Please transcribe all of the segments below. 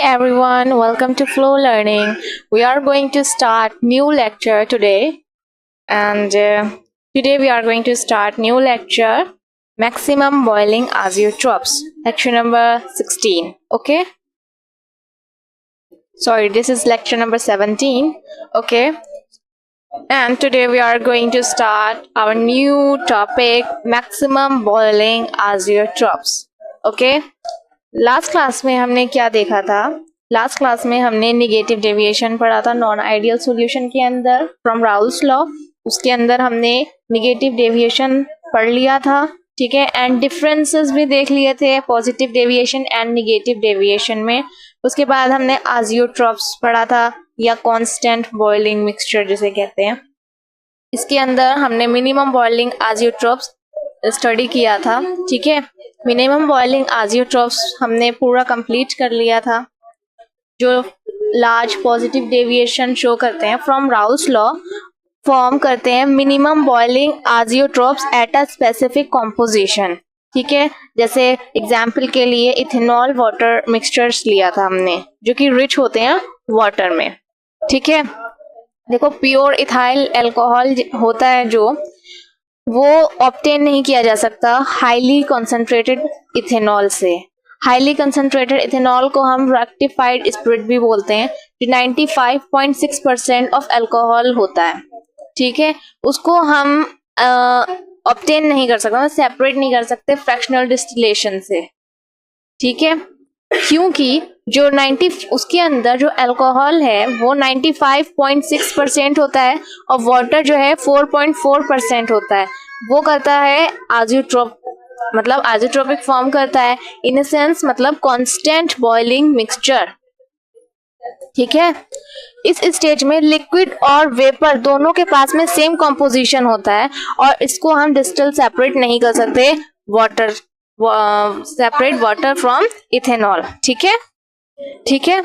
everyone, welcome to Flow Learning. We are going to start new lecture today, and today we are going to start new lecture, maximum boiling azeotrops, lecture number 16. Okay, sorry, this is lecture number 17. Okay, and today we are going to start our new topic, maximum boiling azeotrops. Okay. Last class में हमने क्या देखा था? Last class में हमने negative deviation पढ़ा था non ideal solution के अंदर फ्रॉम राउल्स लॉ। उसके अंदर हमने निगेटिव डेविएशन पढ़ लिया था, ठीक है, एंड डिफरेंसेस भी देख लिए थे positive deviation and negative deviation में। उसके बाद हमने आजियोट्रॉप्स पढ़ा था या कांस्टेंट बॉइलिंग मिक्सचर जिसे कहते हैं। इसके अंदर हमने मिनिमम बॉइलिंग आजियोट्रॉप्स स्टडी किया था, ठीक है। मिनिमम बॉइलिंग आजियोट्रॉप्स हमने पूरा कंप्लीट कर लिया था, जो लार्ज पॉजिटिव डेविएशन शो करते हैं फ्रॉम राउल्स लॉ, फॉर्म करते हैं minimum boiling azeotropes at a specific composition, ठीक है। जैसे एग्जाम्पल के लिए इथेनॉल वाटर मिक्सचर्स लिया था हमने, जो कि रिच होते हैं वाटर में, ठीक है। देखो, प्योर इथाइल एल्कोहल होता है जो वो ऑब्टेन नहीं किया जा सकता हाईली कंसंट्रेटेड इथेनॉल से। हाईली कंसंट्रेटेड इथेनॉल को हम रेक्टिफाइड स्पिरिट भी बोलते हैं, जो 95.6% ऑफ अल्कोहल होता है, ठीक है। उसको हम ऑब्टेन नहीं कर सकते, सेपरेट नहीं कर सकते फ्रैक्शनल डिस्टिलेशन से, ठीक है, क्योंकि जो 90 उसके अंदर जो अल्कोहल है वो 95.6% होता है और वाटर जो है 4.4% होता है। वो करता है आजियोट्रोप, मतलब आजियोट्रोपिक फॉर्म करता है इन अ सेंस, मतलब कांस्टेंट बॉइलिंग मिक्सचर, ठीक है। इस स्टेज में लिक्विड और वेपर दोनों के पास में सेम कॉम्पोजिशन होता है और इसको हम डिस्टिल सेपरेट नहीं कर सकते water, separate water from ethanol, ठीक है, ठीक है।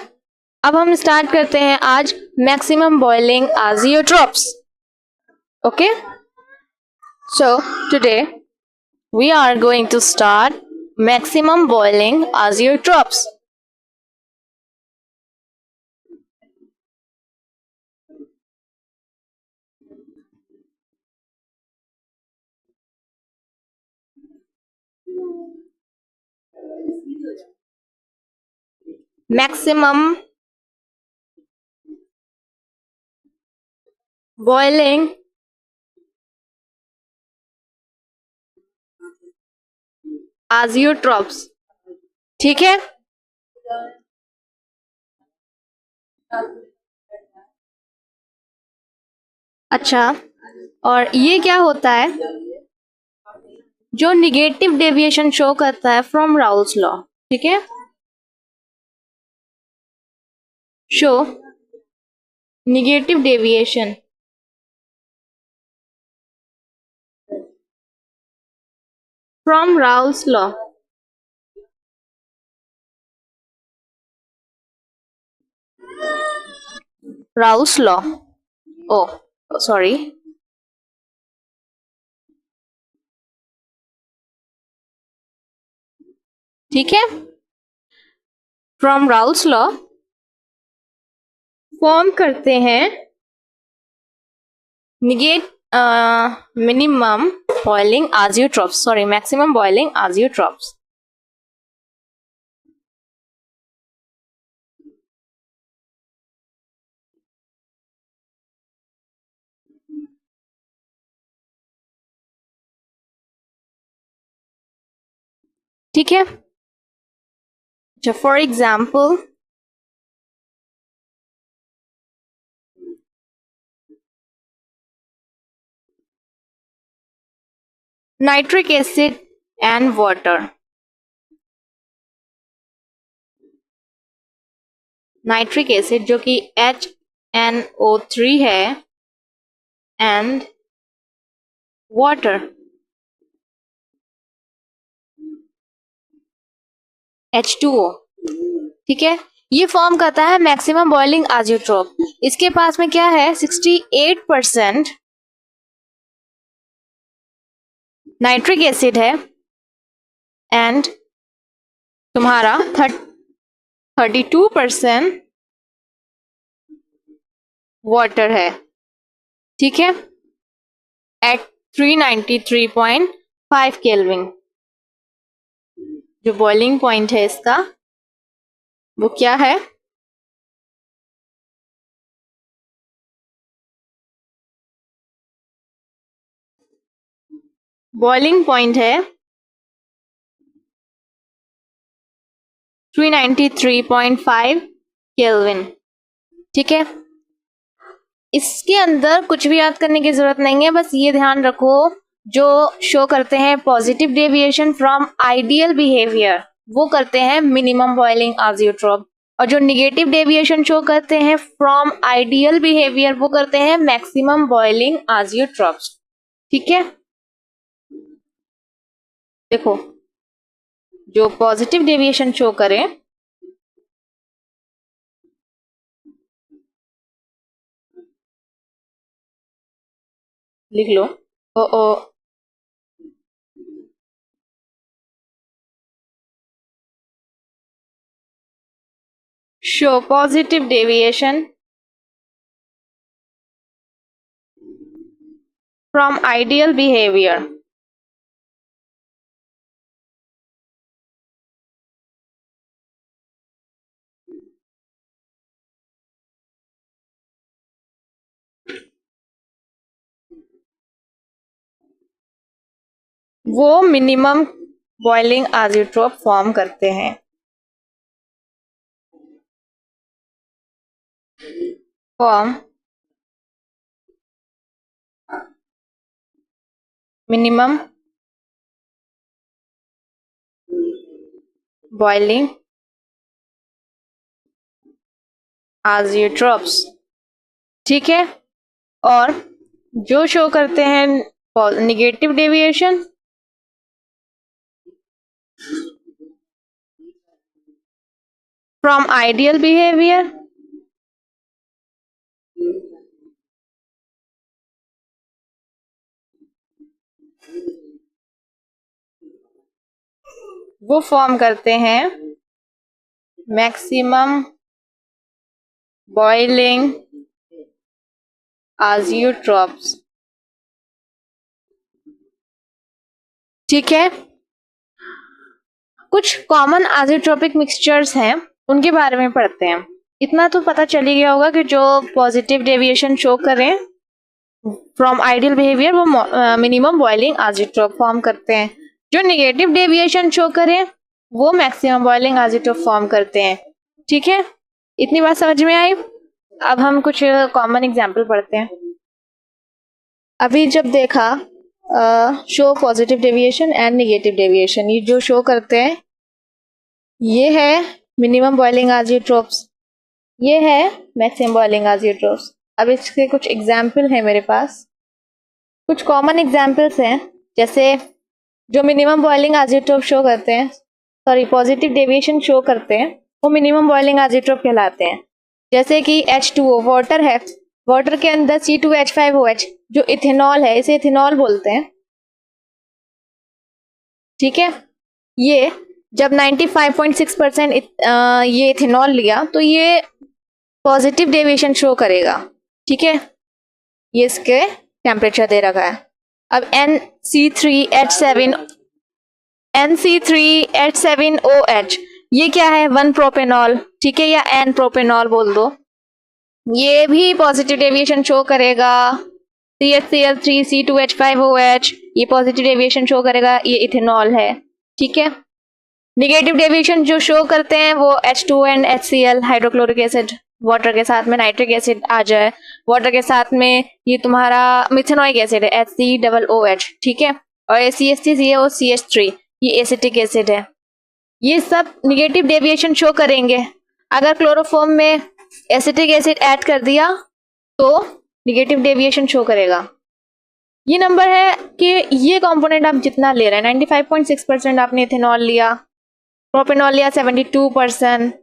अब हम स्टार्ट करते हैं आज maximum boiling azeotropes. Okay, so today we are going to start maximum boiling azeotropes. Maximum boiling azeotropes, ठीक है। अच्छा, और ये क्या होता है? जो निगेटिव डेविएशन शो करता है फ्रॉम राउल्स लॉ, ठीक है। Show negative deviation from Raoult's law. Raoult's law. Oh, sorry. ठीक है, फ्रॉम राउल्स लॉ फॉर्म करते हैं minimum boiling azeotropes, sorry maximum boiling azeotropes, ठीक है। अच्छा, for example nitric acid and water. Nitric acid जो कि HNO3 है एंड वाटर H2O, ठीक है। ये फॉर्म करता है मैक्सिमम बॉइलिंग आजियोट्रोप। इसके पास में क्या है? 68% नाइट्रिक एसिड है एंड तुम्हारा 32% वाटर है, ठीक है, एट 393.5 केल्विन। जो बॉइलिंग पॉइंट है इसका वो क्या है? बॉइलिंग पॉइंट है 393.5 केल्विन, ठीक है। इसके अंदर कुछ भी याद करने की जरूरत नहीं है, बस ये ध्यान रखो जो शो करते हैं positive deviation from ideal behaviour वो करते हैं मिनिमम बॉइलिंग आजियोट्रोप, और जो निगेटिव डेविएशन शो करते हैं फ्रॉम आइडियल बिहेवियर वो करते हैं मैक्सिमम बॉइलिंग आजियोट्रोप्स, ठीक है। देखो, जो पॉजिटिव डेविएशन शो करें लिख लो, ओ show positive deviation from ideal behavior. वो मिनिमम बॉइलिंग आजियोट्रोप फॉर्म करते हैं। फॉर्म मिनिमम बॉइलिंग आजियोट्रोप्स, ठीक है। और जो शो करते हैं negative deviation from ideal behaviour वो फॉर्म करते हैं मैक्सिमम बॉइलिंग आजियोट्रोप्स, ठीक है। कुछ कॉमन आजियोट्रोपिक मिक्सचर्स हैं उनके बारे में पढ़ते हैं। इतना तो पता चल ही गया होगा कि जो पॉजिटिव डेविएशन शो करें फ्रॉम आइडियल बिहेवियर वो मिनिमम बॉइलिंग आजियोट्रोप फॉर्म करते हैं, जो नेगेटिव डेविएशन शो करें वो मैक्सिमम बॉइलिंग आजियोट्रोप फॉर्म करते हैं, ठीक है। इतनी बात समझ में आई। अब हम कुछ कॉमन एग्जाम्पल पढ़ते हैं। अभी जब देखा show positive deviation and negative deviation, ये जो शो करते हैं ये है मिनिमम बॉइलिंग आजियोट्रोप्स, ये है मैक्सिमम बॉइलिंग आजियोट्रोप्स। अब इसके कुछ एग्जाम्पल हैं मेरे पास, कुछ कॉमन एग्जाम्पल्स हैं। जैसे जो मिनिमम बॉइलिंग आजियोट्रोप शो करते हैं, सॉरी पॉजिटिव डेविएशन शो करते हैं वो मिनिमम बॉइलिंग आजियोट्रोप कहलाते हैं। जैसे कि H2O वाटर है, वाटर के अंदर C2H5OH जो इथेनॉल है, इसे इथेनॉल बोलते हैं, ठीक है। ये जब 95.6% ये इथेनॉल लिया तो ये पॉजिटिव डेविएशन शो करेगा, ठीक है। ये इसके टेम्परेचर दे रखा है। अब NC3H7OH ये क्या है? 1 प्रोपेनॉल, ठीक है, या N प्रोपेनॉल बोल दो। ये भी पॉजिटिव डेविएशन शो करेगा। CHCl3C2H5OH ये पॉजिटिव डेविएशन शो करेगा, ये इथेनॉल है, ठीक है। निगेटिव डेविएशन जो शो करते हैं वो H2 and HCl hydrochloric acid, water के साथ में नाइट्रिक एसिड आ जाए, वाटर के साथ में ये तुम्हारा मिथेनोइक एसिड है HCOOH, ठीक है। और CH3COCH3 ये एसिटिक एसिड है। ये सब निगेटिव डेविएशन शो करेंगे। अगर क्लोरोफॉर्म में एसिटिक एसिड ऐड कर दिया तो निगेटिव डेविएशन शो करेगा। ये नंबर है कि ये कंपोनेंट आप जितना ले रहे हैं, 95.6% आपने इथेनॉल लिया, प्रोपेनॉल लिया 72%,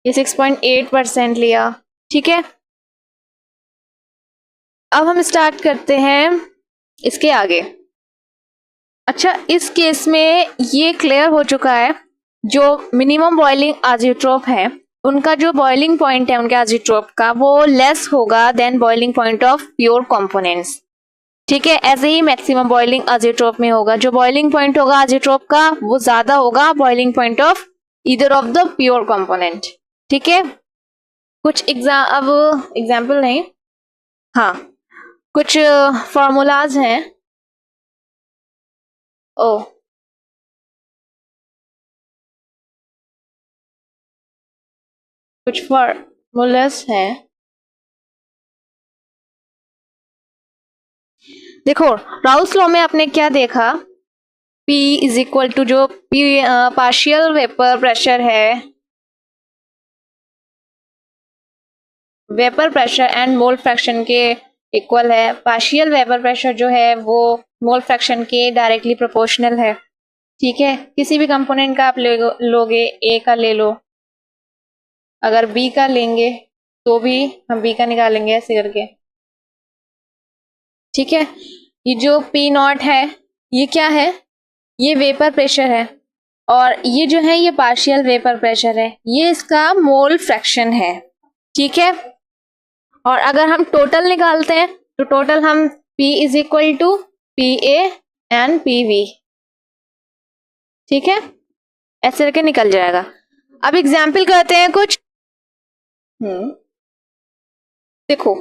ये 6.8% लिया, ठीक है। अब हम स्टार्ट करते हैं इसके आगे। अच्छा, इस केस में ये क्लियर हो चुका है जो मिनिमम बॉइलिंग आजियोट्रोप है उनका जो बॉइलिंग पॉइंट है उनके एजिट्रोप का वो लेस होगा than boiling point of pure components. ठीक है, ऐसे ही मैक्सिमम बॉइलिंग एजिट्रोप में होगा। जो बॉइलिंग पॉइंट होगा एजिट्रोप का वो ज्यादा होगा boiling point of either of the pure component. ठीक है, कुछ एग्जाम्पल नहीं, हाँ कुछ फॉर्मूलाज हैं। ओ कुछ फॉर्मूलाज हैं, देखो राउल्स लॉ में आपने क्या देखा, P इज इक्वल टू जो P पार्शियल वेपर प्रेशर है, vapour pressure and mole fraction के इक्वल है। पार्शियल वेपर प्रेशर जो है वो मोल फ्रैक्शन के डायरेक्टली प्रोपोर्शनल है। ठीक है, किसी भी कंपोनेंट का आप लोगे, ए का ले लो, अगर बी का लेंगे तो भी हम बी का निकालेंगे ऐसे करके। ठीक है, ये जो पी नॉट है ये क्या है, ये वेपर प्रेशर है, और ये जो है ये पार्शियल वेपर प्रेशर है, ये इसका मोल फ्रैक्शन है। ठीक है, और अगर हम टोटल निकालते हैं तो टोटल हम P is equal to P A and P V. ठीक है, ऐसे करके निकल जाएगा। अब एग्जाम्पल करते हैं कुछ। देखो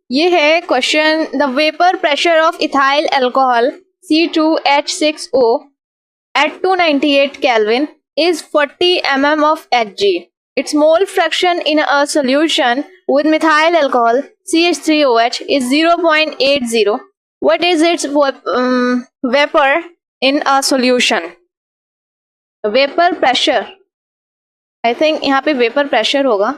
ये है question, the vapour pressure of ethyl alcohol C2H6O at 298 Kelvin is 40 mm of Hg. Its mole fraction in a solution with methyl alcohol CH3OH is 0.80. What is its vapor in a solution? Vapor pressure, I think यहाँ पे vapor pressure होगा।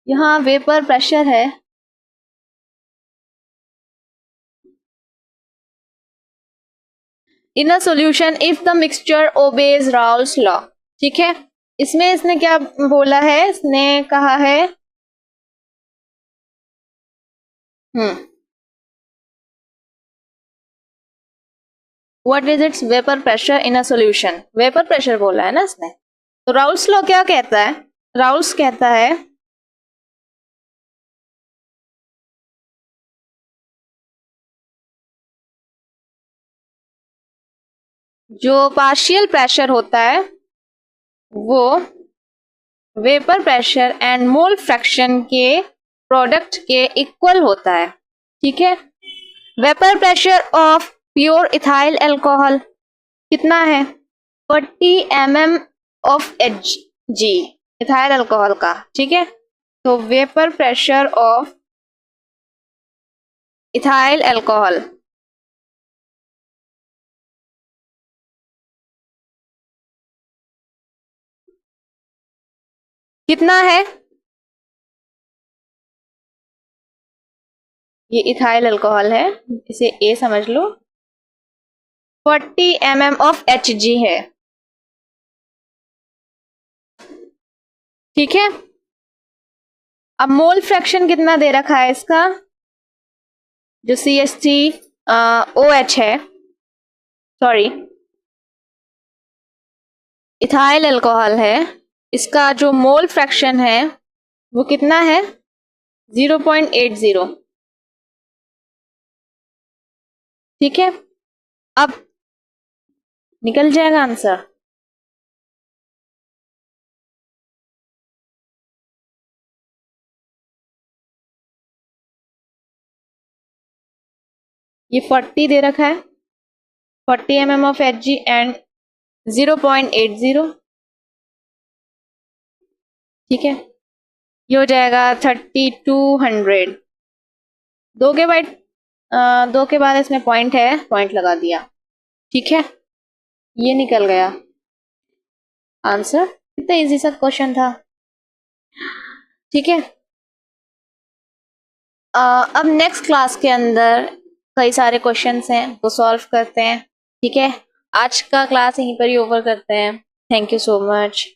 यहाँ vapour pressure है, in a solution if the mixture obeys Raoult's law. ठीक है, इसमें इसने क्या बोला है, इसने कहा है what is it's vapour pressure in a solution, vapour pressure बोला है ना इसने। तो राउल्स लॉ क्या कहता है, राउल्स कहता है जो पार्शियल प्रेशर होता है वो vapour pressure and mole fraction के प्रोडक्ट के इक्वल होता है। ठीक है, vapour pressure of pure ethyl alcohol कितना है, 40 mm of Hg ethyl alcohol का। ठीक है, तो vapour pressure of ethyl alcohol कितना है, ये इथाइल अल्कोहल है, इसे ए समझ लो, 40 mm ऑफ Hg है। ठीक है, अब मोल फ्रैक्शन कितना दे रखा है इसका, जो CH3OH है, सॉरी इथाइल अल्कोहल है, इसका जो मोल फ्रैक्शन है वो कितना है, 0.80। ठीक है, अब निकल जाएगा आंसर। ये 40 दे रखा है, 40 mm ऑफ Hg एंड 0.80। ठीक है, ये हो जाएगा 3200। दो के बाद इसमें पॉइंट है, पॉइंट लगा दिया। ठीक है, ये निकल गया आंसर। कितना इजी सा क्वेश्चन था। ठीक है, अब नेक्स्ट क्लास के अंदर कई सारे क्वेश्चंस हैं वो सॉल्व करते हैं। ठीक है, आज का क्लास यहीं पर ही ओवर करते हैं। Thank you so much.